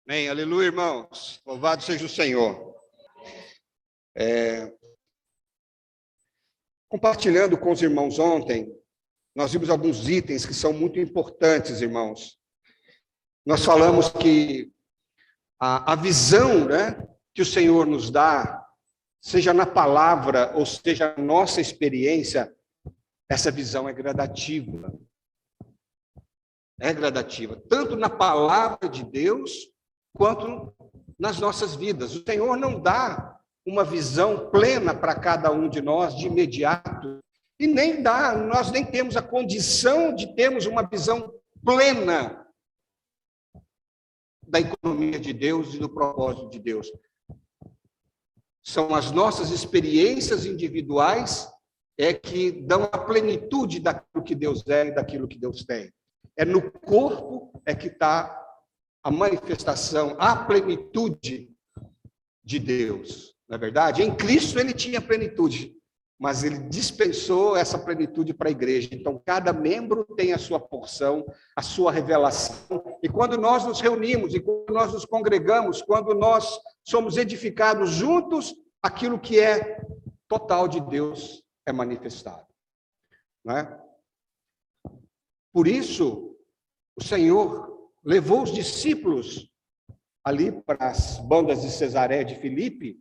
Amém, aleluia, irmãos. Louvado seja o Senhor. Compartilhando com os irmãos ontem, nós vimos alguns itens que são muito importantes, irmãos. Nós falamos que a visão, né, que o Senhor nos dá, seja na palavra ou seja na nossa experiência, essa visão é gradativa. É gradativa, tanto na palavra de Deus, quanto nas nossas vidas. O Senhor não dá uma visão plena para cada um de nós de imediato, e nem dá, nós nem temos a condição de termos uma visão plena da economia de Deus e do propósito de Deus. São as nossas experiências individuais que dão a plenitude daquilo que Deus é e daquilo que Deus tem. É no corpo que está a manifestação, a plenitude de Deus, não é verdade? Em Cristo ele tinha plenitude, mas ele dispensou essa plenitude para a igreja. Então, cada membro tem a sua porção, a sua revelação. E quando nós nos reunimos, e quando nós nos congregamos, quando nós somos edificados juntos, aquilo que é total de Deus é manifestado. Não é? Por isso, o Senhor levou os discípulos ali para as bandas de Cesareia de Filipe,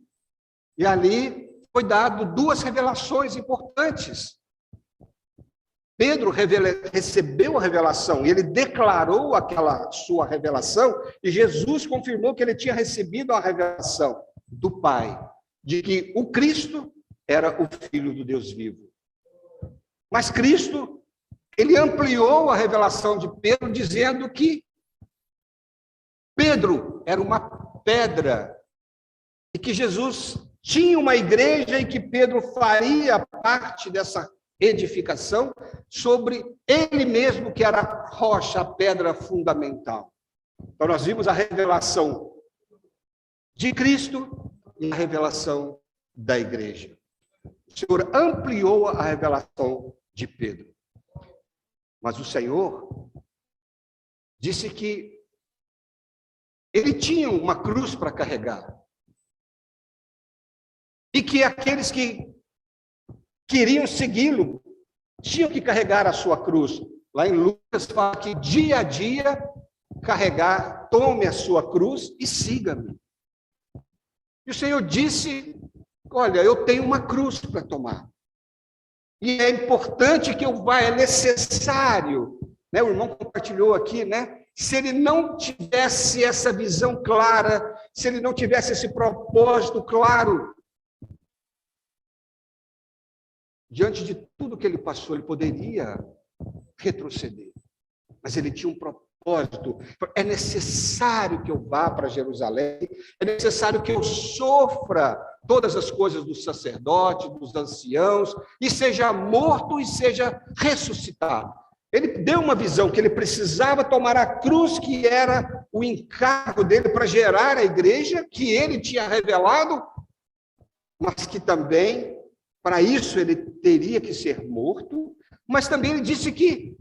e ali foi dado duas revelações importantes. Pedro recebeu a revelação, e ele declarou aquela sua revelação, e Jesus confirmou que ele tinha recebido a revelação do Pai, de que o Cristo era o Filho do Deus vivo. Mas Cristo, ele ampliou a revelação de Pedro, dizendo que Pedro era uma pedra, e que Jesus tinha uma igreja e que Pedro faria parte dessa edificação sobre ele mesmo, que era a rocha, a pedra fundamental. Então nós vimos a revelação de Cristo e a revelação da igreja. O Senhor ampliou a revelação de Pedro. Mas o Senhor disse que ele tinha uma cruz para carregar. E que aqueles que queriam segui-lo tinham que carregar a sua cruz. Lá em Lucas fala que dia a dia carregar, tome a sua cruz e siga-me. E o Senhor disse, olha, eu tenho uma cruz para tomar. E é importante que eu vá, é necessário, né? O irmão compartilhou aqui, né? Se ele não tivesse essa visão clara, se ele não tivesse esse propósito claro, diante de tudo que ele passou, ele poderia retroceder. Mas ele tinha um propósito. É necessário que eu vá para Jerusalém, é necessário que eu sofra todas as coisas dos sacerdotes, dos anciãos, e seja morto e seja ressuscitado. Ele deu uma visão que ele precisava tomar a cruz, que era o encargo dele para gerar a igreja, que ele tinha revelado, mas que também, para isso, ele teria que ser morto, mas também ele disse que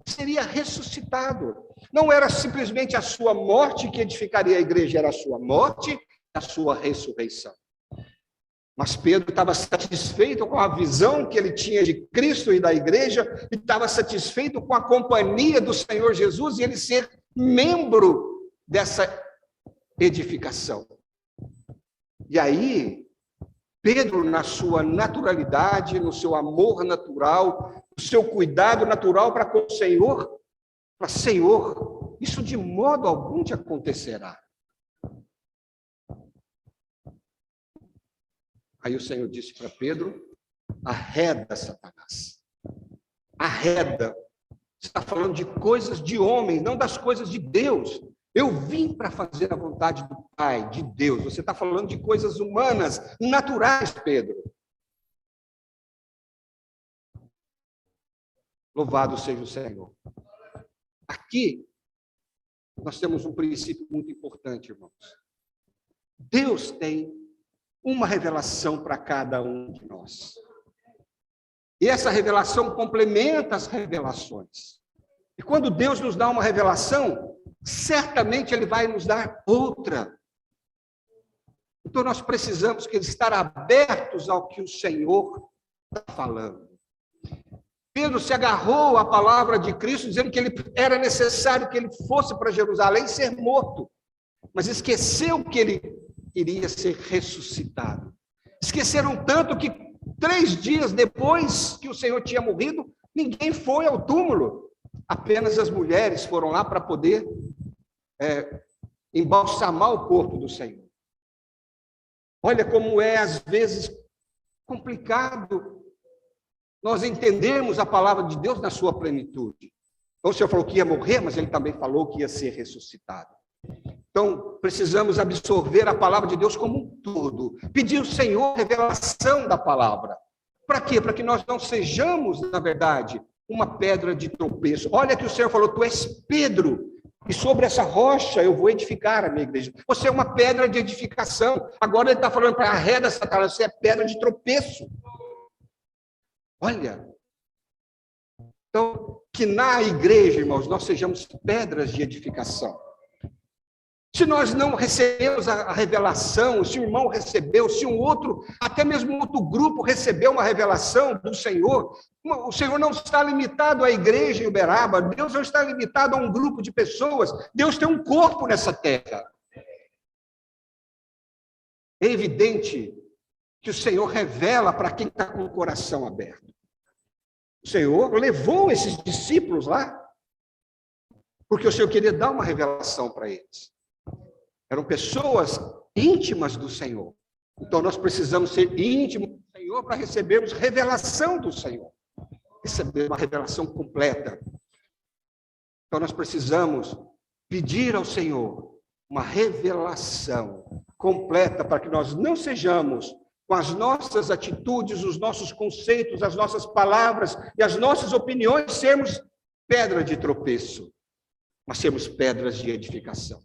seria ressuscitado. Não era simplesmente a sua morte que edificaria a igreja, era a sua morte e a sua ressurreição. Mas Pedro estava satisfeito com a visão que ele tinha de Cristo e da igreja, e estava satisfeito com a companhia do Senhor Jesus e ele ser membro dessa edificação. E aí, Pedro, na sua naturalidade, no seu amor natural, no seu cuidado natural para com o Senhor, fala, Senhor, isso de modo algum te acontecerá. Aí o Senhor disse para Pedro, arreda, Satanás. Arreda. Você está falando de coisas de homem, não das coisas de Deus. Eu vim para fazer a vontade do Pai, de Deus. Você está falando de coisas humanas, naturais, Pedro. Louvado seja o Senhor. Aqui, nós temos um princípio muito importante, irmãos. Deus tem uma revelação para cada um de nós. E essa revelação complementa as revelações. E quando Deus nos dá uma revelação, certamente Ele vai nos dar outra. Então nós precisamos estar abertos ao que o Senhor está falando. Pedro se agarrou à palavra de Cristo, dizendo que era necessário que ele fosse para Jerusalém ser morto, mas esqueceu que ele iria ser ressuscitado. Esqueceram tanto que 3 dias depois que o Senhor tinha morrido, ninguém foi ao túmulo. Apenas as mulheres foram lá para poder embalsamar o corpo do Senhor. Olha como é, às vezes, complicado nós entendemos a palavra de Deus na sua plenitude. Então, o Senhor falou que ia morrer, mas Ele também falou que ia ser ressuscitado. Então, precisamos absorver a palavra de Deus como um todo. Pedir ao Senhor revelação da palavra. Para quê? Para que nós não sejamos, na verdade, uma pedra de tropeço. Olha que o Senhor falou, tu és Pedro, e sobre essa rocha eu vou edificar a minha igreja. Você é uma pedra de edificação. Agora Ele está falando para arreda Satanás, você é pedra de tropeço. Olha, então, que na igreja, irmãos, nós sejamos pedras de edificação. Se nós não recebemos a revelação, se o irmão recebeu, se um outro, até mesmo um outro grupo recebeu uma revelação do Senhor, o Senhor não está limitado à igreja em Uberaba, Deus não está limitado a um grupo de pessoas, Deus tem um corpo nessa terra. É evidente que o Senhor revela para quem está com o coração aberto. O Senhor levou esses discípulos lá, porque o Senhor queria dar uma revelação para eles. Eram pessoas íntimas do Senhor. Então nós precisamos ser íntimos do Senhor para recebermos revelação do Senhor. Receber uma revelação completa. Então nós precisamos pedir ao Senhor uma revelação completa para que nós não sejamos, com as nossas atitudes, os nossos conceitos, as nossas palavras e as nossas opiniões, sermos pedra de tropeço, mas sermos pedras de edificação.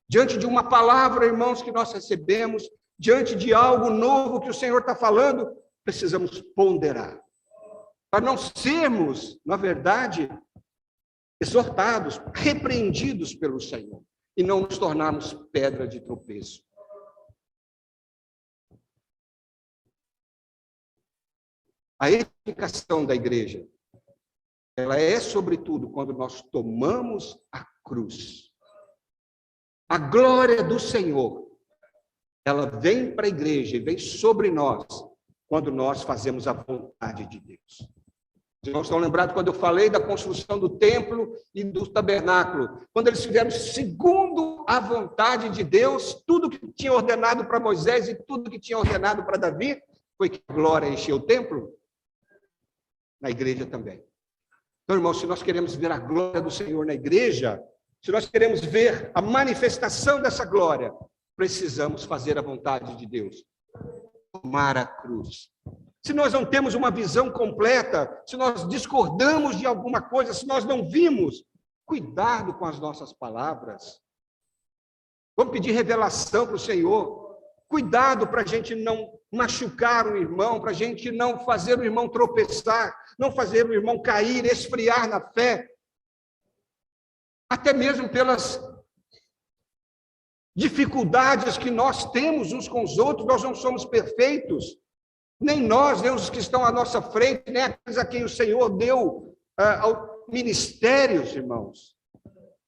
Diante de uma palavra, irmãos, que nós recebemos, diante de algo novo que o Senhor está falando, precisamos ponderar. Para não sermos, na verdade, exortados, repreendidos pelo Senhor, e não nos tornarmos pedra de tropeço. A edificação da igreja, ela é, sobretudo, quando nós tomamos a cruz. A glória do Senhor, ela vem para a igreja e vem sobre nós quando nós fazemos a vontade de Deus. Vocês não estão lembrados quando eu falei da construção do templo e do tabernáculo? Quando eles fizeram segundo a vontade de Deus, tudo que tinha ordenado para Moisés e tudo que tinha ordenado para Davi, foi que a glória encheu o templo? Na igreja também. Então, irmãos, se nós queremos ver a glória do Senhor na igreja, se nós queremos ver a manifestação dessa glória, precisamos fazer a vontade de Deus. Tomar a cruz. Se nós não temos uma visão completa, se nós discordamos de alguma coisa, se nós não vimos, cuidado com as nossas palavras. Vamos pedir revelação para o Senhor. Cuidado para a gente não machucar o irmão, para a gente não fazer o irmão tropeçar, não fazer o irmão cair, esfriar na fé. Até mesmo pelas dificuldades que nós temos uns com os outros, nós não somos perfeitos. Nem nós, nem os que estão à nossa frente, nem aqueles a quem o Senhor deu ao ministérios, irmãos.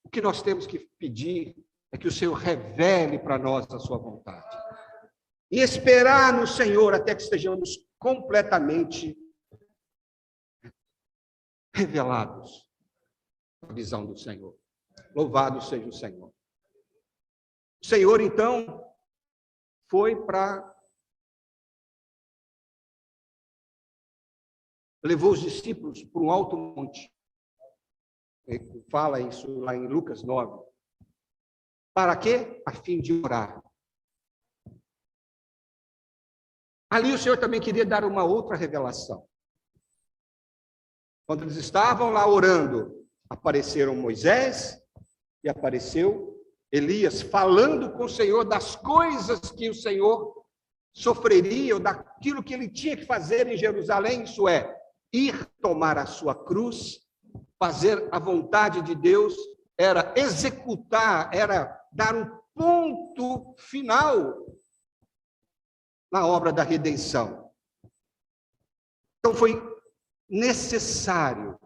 O que nós temos que pedir é que o Senhor revele para nós a sua vontade. E esperar no Senhor até que estejamos completamente revelados a visão do Senhor. Louvado seja o Senhor. O Senhor, então, foi levou os discípulos para um alto monte. Ele fala isso lá em Lucas 9. Para quê? A fim de orar. Ali o Senhor também queria dar uma outra revelação. Quando eles estavam lá orando, apareceram Moisés e apareceu Elias, falando com o Senhor das coisas que o Senhor sofreria, ou daquilo que ele tinha que fazer em Jerusalém, isso é, ir tomar a sua cruz, fazer a vontade de Deus, era executar, era dar um ponto final na obra da redenção. Então foi necessário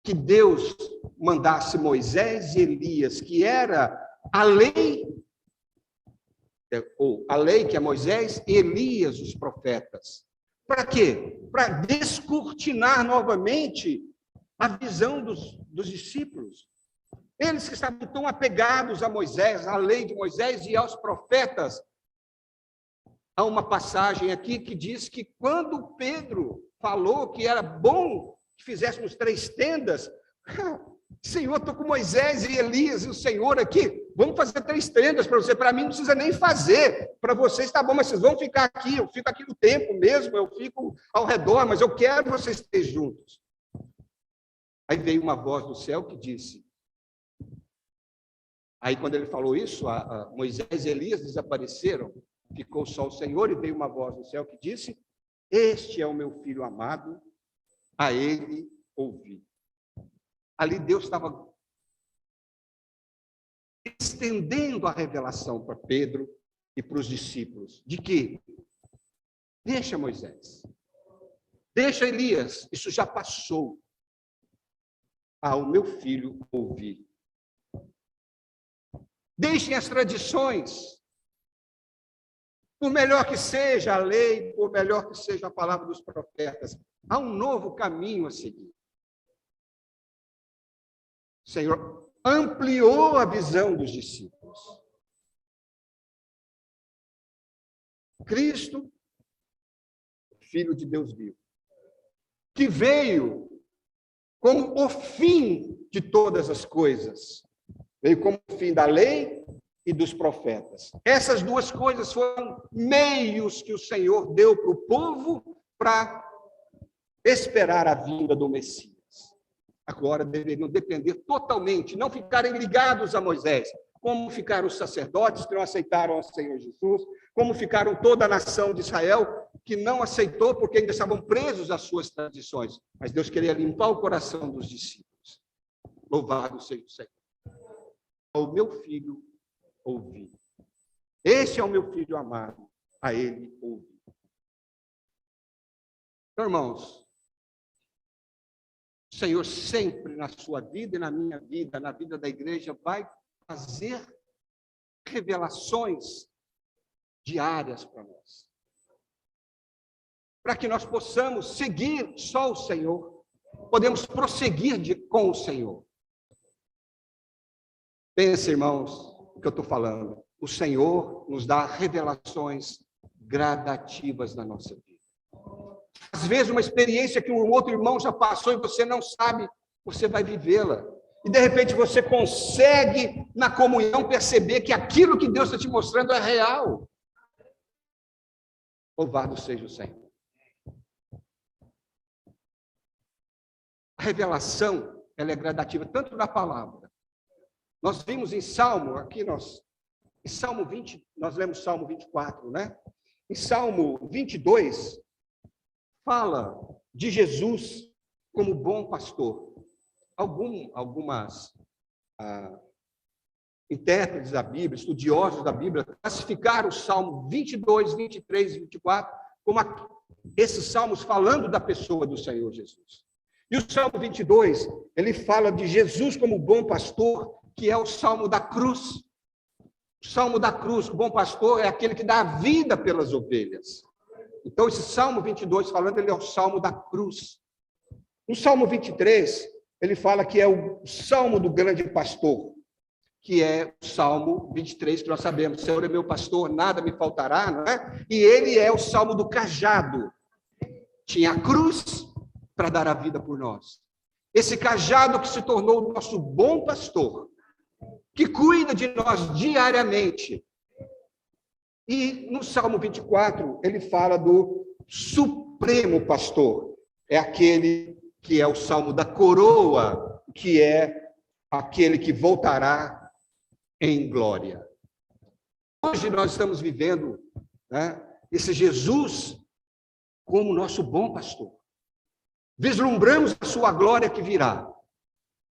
que Deus mandasse Moisés e Elias, que era a lei, ou a lei que é Moisés e Elias, os profetas. Para quê? Para descortinar novamente a visão dos discípulos. Eles que estavam tão apegados a Moisés, à lei de Moisés e aos profetas. Há uma passagem aqui que diz que quando Pedro falou que era bom que fizéssemos 3 tendas, Senhor, estou com Moisés e Elias e o Senhor aqui, vamos fazer 3 tendas para você, para mim não precisa nem fazer, para vocês está bom, mas vocês vão ficar aqui, eu fico aqui no templo mesmo, eu fico ao redor, mas eu quero vocês 3 juntos. Aí veio uma voz do céu que disse, aí quando ele falou isso, Moisés e Elias desapareceram, ficou só o Senhor, e veio uma voz do céu que disse, este é o meu filho amado, a ele ouvi. Ali Deus estava estendendo a revelação para Pedro e para os discípulos, de que deixa Moisés, deixa Elias, isso já passou, ao meu filho ouvir. Deixem as tradições, por melhor que seja a lei, por melhor que seja a palavra dos profetas, há um novo caminho a seguir. O Senhor ampliou a visão dos discípulos. Cristo, Filho de Deus vivo, que veio como o fim de todas as coisas, veio como o fim da lei e dos profetas. Essas 2 coisas foram meios que o Senhor deu para o povo para esperar a vinda do Messias. Agora deveriam depender totalmente, não ficarem ligados a Moisés, como ficaram os sacerdotes que não aceitaram ao Senhor Jesus, como ficaram toda a nação de Israel que não aceitou porque ainda estavam presos às suas tradições. Mas Deus queria limpar o coração dos discípulos. Louvado seja o Senhor. O meu filho ouvi. Este é o meu filho amado, a ele ouvi. Então, irmãos, o Senhor sempre na sua vida e na minha vida, na vida da igreja, vai fazer revelações diárias para nós. Para que nós possamos seguir só o Senhor, podemos prosseguir com o Senhor. Pense, irmãos, o que eu estou falando. O Senhor nos dá revelações gradativas na nossa vida. Às vezes, uma experiência que um outro irmão já passou e você não sabe, você vai vivê-la. E, de repente, você consegue, na comunhão, perceber que aquilo que Deus está te mostrando é real. Louvado seja o Senhor. A revelação, ela é gradativa, tanto na palavra. Nós vimos em Salmo, em Salmo 20, nós lemos Salmo 24, né? Em Salmo 22, fala de Jesus como bom pastor. Algumas intérpretes da Bíblia, estudiosos da Bíblia, classificaram o Salmo 22, 23 e 24 como esses salmos falando da pessoa do Senhor Jesus. E o Salmo 22, ele fala de Jesus como bom pastor, que é o Salmo da cruz. O Salmo da cruz, o bom pastor é aquele que dá a vida pelas ovelhas. Então, esse Salmo 22 falando, ele é o Salmo da cruz. No Salmo 23, ele fala que é o Salmo do grande pastor, que é o Salmo 23, que nós sabemos, o Senhor é meu pastor, nada me faltará, não é? E ele é o Salmo do cajado. Tinha a cruz para dar a vida por nós. Esse cajado que se tornou o nosso bom pastor, que cuida de nós diariamente. E no Salmo 24, ele fala do supremo pastor. É aquele que é o Salmo da coroa, que é aquele que voltará em glória. Hoje nós estamos vivendo, né, esse Jesus como nosso bom pastor. Vislumbramos a sua glória que virá,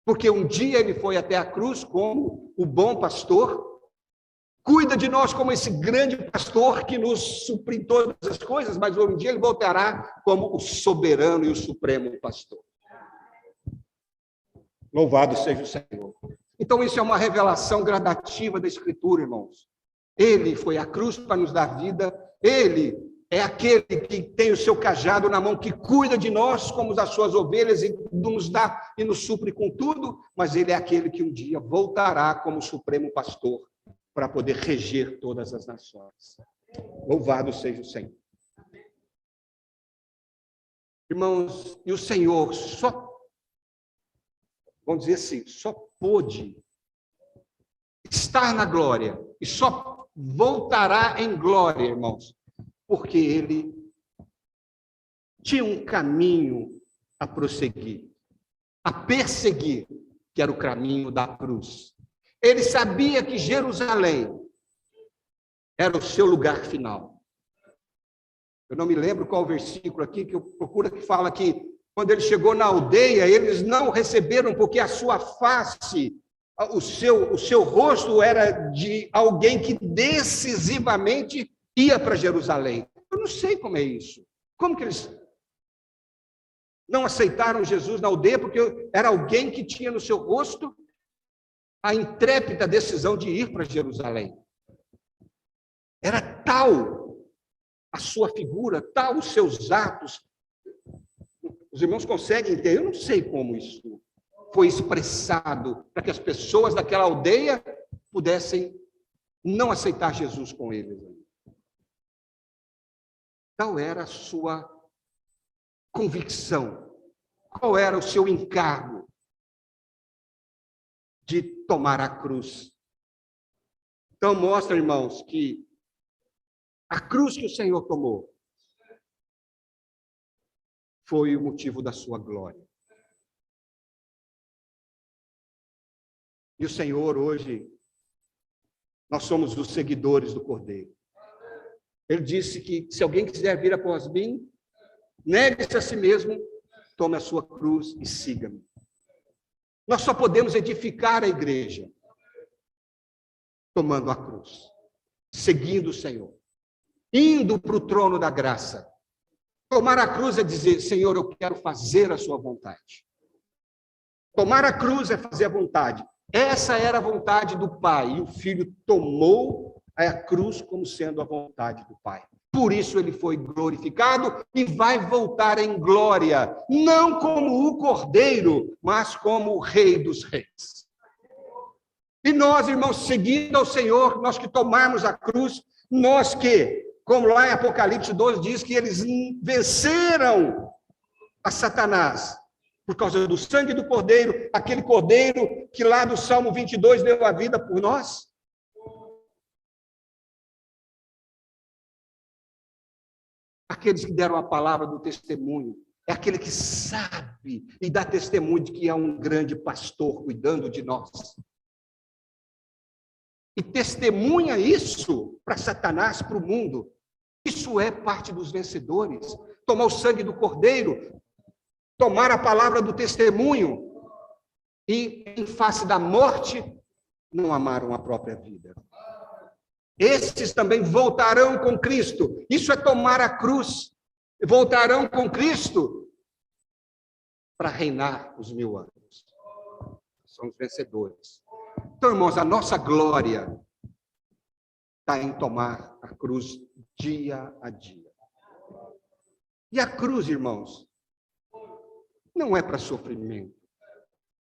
porque um dia ele foi até a cruz como o bom pastor, cuida de nós como esse grande pastor que nos supre em todas as coisas, mas um dia ele voltará como o soberano e o supremo pastor. Louvado seja o Senhor. Então, isso é uma revelação gradativa da Escritura, irmãos. Ele foi à cruz para nos dar vida, ele é aquele que tem o seu cajado na mão, que cuida de nós como as suas ovelhas e nos dá e nos supre com tudo, mas ele é aquele que um dia voltará como supremo pastor para poder reger todas as nações. Louvado seja o Senhor. Irmãos, e o Senhor só, vamos dizer assim, só pôde estar na glória e só voltará em glória, irmãos, porque ele tinha um caminho a prosseguir, a perseguir, que era o caminho da cruz. Ele sabia que Jerusalém era o seu lugar final. Eu não me lembro qual versículo aqui que eu procuro, que fala que quando ele chegou na aldeia, eles não o receberam porque a sua face, o seu rosto era de alguém que decisivamente ia para Jerusalém. Eu não sei como é isso. Como que eles não aceitaram Jesus na aldeia? Porque era alguém que tinha no seu rosto a intrépida decisão de ir para Jerusalém. Era tal a sua figura, tal os seus atos. Os irmãos conseguem entender? Eu não sei como isso foi expressado para que as pessoas daquela aldeia pudessem não aceitar Jesus com eles. Qual era a sua convicção? Qual era o seu encargo de tomar a cruz? Então, mostra, irmãos, que a cruz que o Senhor tomou foi o motivo da sua glória. E o Senhor, hoje, nós somos os seguidores do Cordeiro. Ele disse que se alguém quiser vir após mim, negue-se a si mesmo, tome a sua cruz e siga-me. Nós só podemos edificar a igreja tomando a cruz, seguindo o Senhor, indo para o trono da graça. Tomar a cruz é dizer, Senhor, eu quero fazer a sua vontade. Tomar a cruz é fazer a vontade. Essa era a vontade do Pai, e o Filho tomou a cruz como sendo a vontade do Pai. Por isso ele foi glorificado e vai voltar em glória, não como o Cordeiro, mas como o Rei dos Reis. E nós, irmãos, seguindo ao Senhor, nós que tomamos a cruz, nós que, como lá em Apocalipse 12 diz que eles venceram a Satanás por causa do sangue do Cordeiro, aquele Cordeiro que lá do Salmo 22 deu a vida por nós. Aqueles que deram a palavra do testemunho, é aquele que sabe e dá testemunho de que é um grande pastor cuidando de nós. E testemunha isso para Satanás, para o mundo. Isso é parte dos vencedores. Tomar o sangue do Cordeiro, tomar a palavra do testemunho e, em face da morte, não amaram a própria vida. Esses também voltarão com Cristo. Isso é tomar a cruz. Voltarão com Cristo para reinar os 1000 anos. São os vencedores. Então, irmãos, a nossa glória está em tomar a cruz dia a dia. E a cruz, irmãos, não é para sofrimento.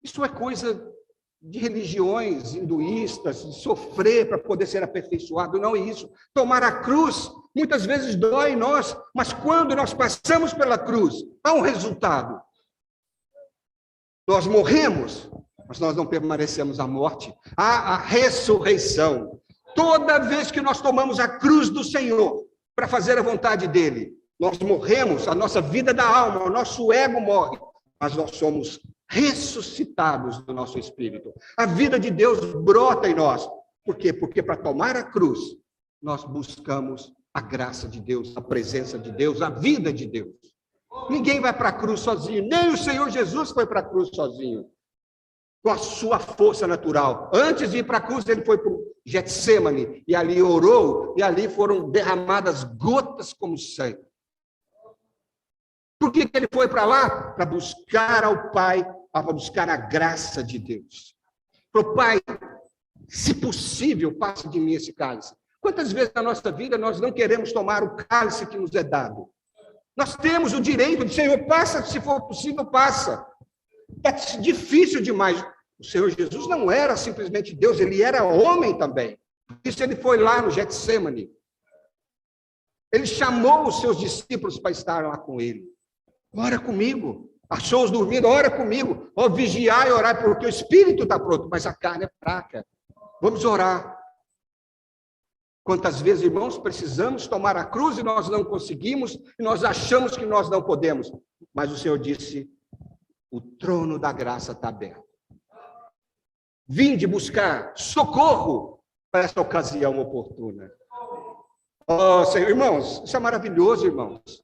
Isso é coisa de religiões hinduístas, de sofrer para poder ser aperfeiçoado. Não é isso. Tomar a cruz, muitas vezes dói em nós, mas quando nós passamos pela cruz, há um resultado. Nós morremos, mas nós não permanecemos à morte. Há a ressurreição. Toda vez que nós tomamos a cruz do Senhor para fazer a vontade dele, nós morremos, a nossa vida da alma, o nosso ego morre, mas nós somos ressuscitados do nosso espírito. A vida de Deus brota em nós. Por quê? Porque para tomar a cruz, nós buscamos a graça de Deus, a presença de Deus, a vida de Deus. Ninguém vai para a cruz sozinho, nem o Senhor Jesus foi para a cruz sozinho, com a sua força natural. Antes de ir para a cruz, ele foi para o Getsêmani, e ali orou, e ali foram derramadas gotas como sangue. Por que ele foi para lá? Para buscar ao Pai, para buscar a graça de Deus. Para o Pai, se possível, passe de mim esse cálice. Quantas vezes na nossa vida nós não queremos tomar o cálice que nos é dado? Nós temos o direito de, Senhor, passa, se for possível, passa. É difícil demais. O Senhor Jesus não era simplesmente Deus, ele era homem também. Por isso ele foi lá no Getsêmani. Ele chamou os seus discípulos para estar lá com ele. Ora comigo. Achou-os dormindo, ora comigo. Ó, vigiar e orar, porque o espírito está pronto, mas a carne é fraca. Vamos orar. Quantas vezes, irmãos, precisamos tomar a cruz e nós não conseguimos, e nós achamos que nós não podemos. Mas o Senhor disse, o trono da graça está aberto. Vinde buscar socorro para essa ocasião oportuna. Oh, Senhor, irmãos, isso é maravilhoso, irmãos.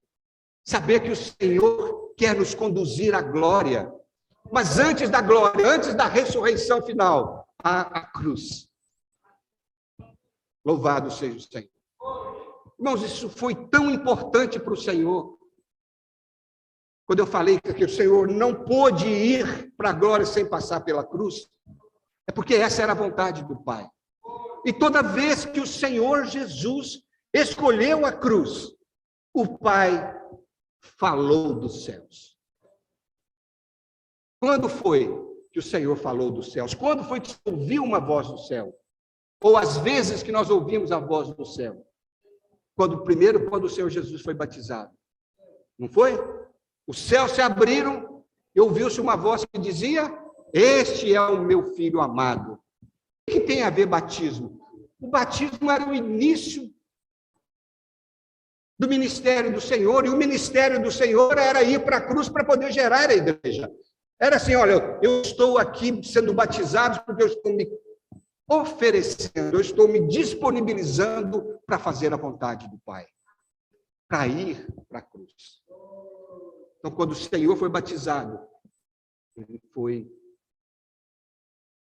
Saber que o Senhor quer nos conduzir à glória. Mas antes da glória, antes da ressurreição final, há a cruz. Louvado seja o Senhor. Irmãos, isso foi tão importante para o Senhor. Quando eu falei que o Senhor não pôde ir para a glória sem passar pela cruz, é porque essa era a vontade do Pai. E toda vez que o Senhor Jesus escolheu a cruz, o Pai falou dos céus. Quando foi que o Senhor falou dos céus? Quando foi que você ouviu uma voz do céu? Ou às vezes que nós ouvimos a voz do céu? Quando o Senhor Jesus foi batizado. Não foi? Os céus se abriram e ouviu-se uma voz que dizia, este é o meu filho amado. O que tem a ver batismo? O batismo era o início do ministério do Senhor, e o ministério do Senhor era ir para a cruz para poder gerar a igreja. Era assim, olha, eu estou aqui sendo batizado porque eu estou me oferecendo, eu estou me disponibilizando para fazer a vontade do Pai, para ir para a cruz. Então, quando o Senhor foi batizado, ele foi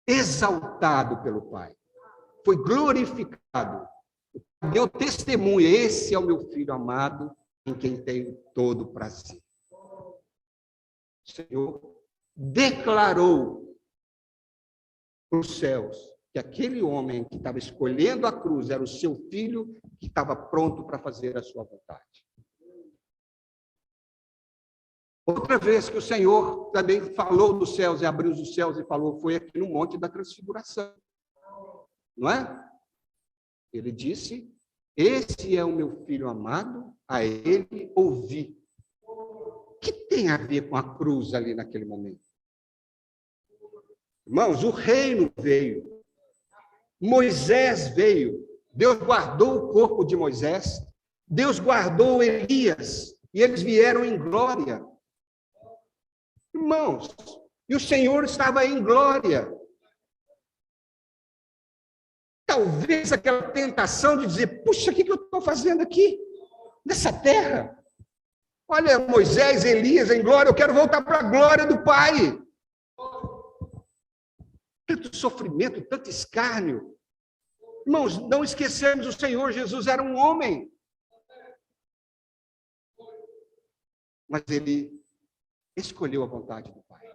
exaltado pelo Pai, foi glorificado, deu testemunho, esse é o meu filho amado, em quem tenho todo prazer. O Senhor declarou para os céus que aquele homem que estava escolhendo a cruz era o seu filho que estava pronto para fazer a sua vontade. Outra vez que o Senhor também falou dos céus e abriu os céus e falou, foi aqui no Monte da Transfiguração. Não é? Ele disse, esse é o meu filho amado, a ele ouvi. O que tem a ver com a cruz ali naquele momento? Irmãos, o reino veio. Moisés veio. Deus guardou o corpo de Moisés. Deus guardou Elias. E eles vieram em glória. Irmãos, e o Senhor estava em glória. Talvez aquela tentação de dizer, puxa, o que eu estou fazendo aqui? Nessa terra? Olha, Moisés, Elias em glória, eu quero voltar para a glória do Pai. Tanto sofrimento, tanto escárnio. Irmãos, não esquecemos, o Senhor Jesus era um homem. Mas ele escolheu a vontade do Pai.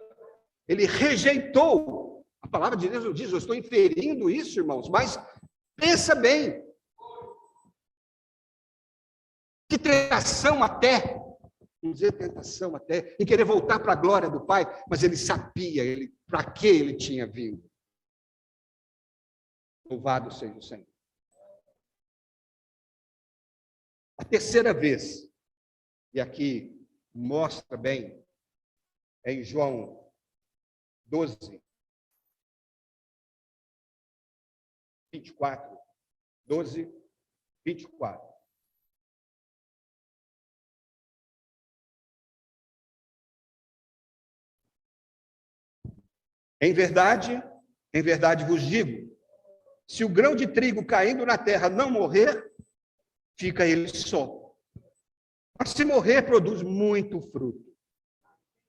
Ele rejeitou. A palavra de Deus diz, eu estou inferindo isso, irmãos, mas pensa bem. Que tentação até, vamos dizer tentação até, em querer voltar para a glória do Pai, mas ele sabia para que ele tinha vindo. Louvado seja o Senhor. A terceira vez, e aqui mostra bem, é em João 12, 24. 12, 24. Em verdade vos digo, se o grão de trigo caindo na terra não morrer, fica ele só. Mas se morrer, produz muito fruto.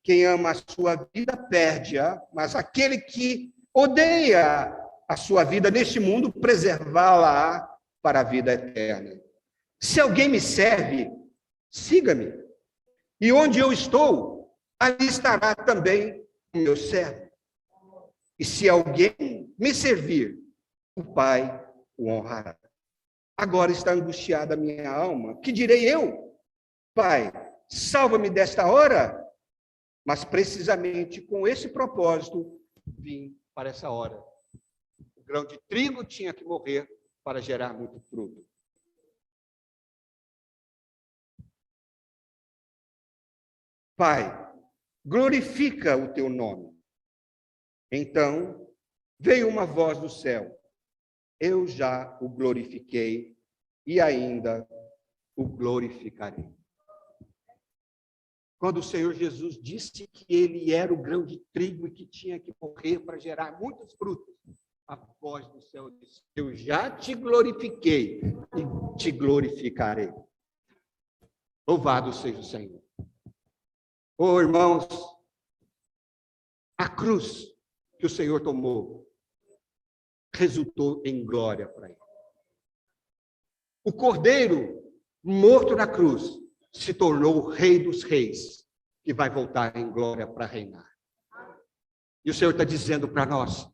Quem ama a sua vida, perde-a, mas aquele que odeia a sua vida neste mundo, preservá-la para a vida eterna. Se alguém me serve, siga-me. E onde eu estou, ali estará também o meu servo. E se alguém me servir, o Pai o honrará. Agora está angustiada a minha alma. Que direi eu? Pai, salva-me desta hora. Mas precisamente com esse propósito vim para essa hora. O grão de trigo tinha que morrer para gerar muito fruto. Pai, glorifica o teu nome. Então veio uma voz do céu. Eu já o glorifiquei e ainda o glorificarei. Quando o Senhor Jesus disse que ele era o grão de trigo e que tinha que morrer para gerar muitos frutos, a voz do céu disse: eu já te glorifiquei e te glorificarei. Louvado seja o Senhor. Oh, irmãos, a cruz que o Senhor tomou resultou em glória para ele. O Cordeiro morto na cruz se tornou o Rei dos Reis, que vai voltar em glória para reinar. E o Senhor está dizendo para nós: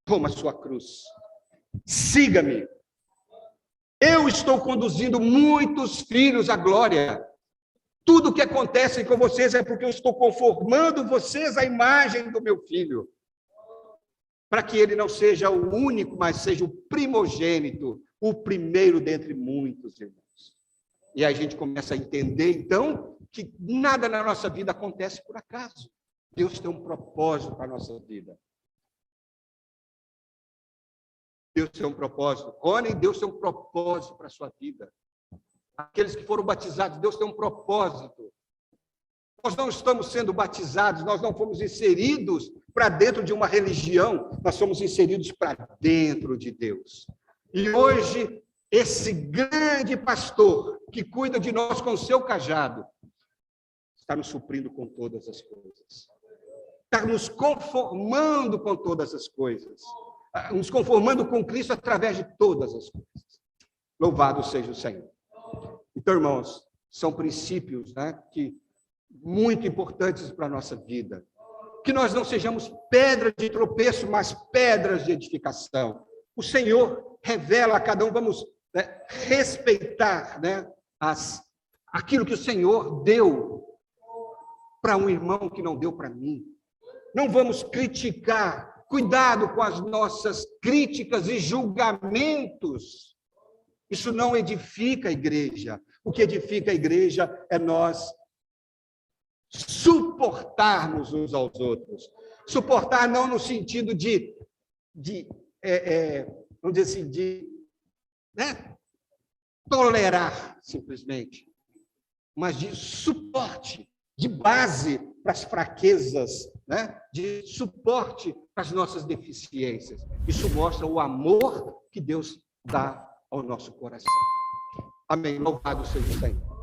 toma a sua cruz, siga-me. Eu estou conduzindo muitos filhos à glória. Tudo que acontece com vocês é porque eu estou conformando vocês à imagem do meu filho, para que ele não seja o único, mas seja o primogênito, o primeiro dentre muitos irmãos. E aí a gente começa a entender, então, que nada na nossa vida acontece por acaso. Deus tem um propósito para a nossa vida. Deus tem um propósito. Rony, Deus tem um propósito para a sua vida. Aqueles que foram batizados, Deus tem um propósito. Nós não estamos sendo batizados, nós não fomos inseridos para dentro de uma religião, nós somos inseridos para dentro de Deus. E hoje, esse grande pastor que cuida de nós com o seu cajado está nos suprindo com todas as coisas. Está nos conformando com todas as coisas. Nos conformando com Cristo através de todas as coisas. Louvado seja o Senhor. Então, irmãos, são princípios, né, que muito importantes para a nossa vida. Que nós não sejamos pedras de tropeço, mas pedras de edificação. O Senhor revela a cada um, vamos, né, respeitar, né, aquilo que o Senhor deu para um irmão que não deu para mim. Não vamos criticar. Cuidado com as nossas críticas e julgamentos. Isso não edifica a igreja. O que edifica a igreja é nós suportarmos uns aos outros. Suportar não no sentido vamos dizer assim, né, tolerar simplesmente, mas de suporte, de base para as fraquezas, né, de suporte para as nossas deficiências. Isso mostra o amor que Deus dá ao nosso coração. Amém. Louvado seja o Senhor.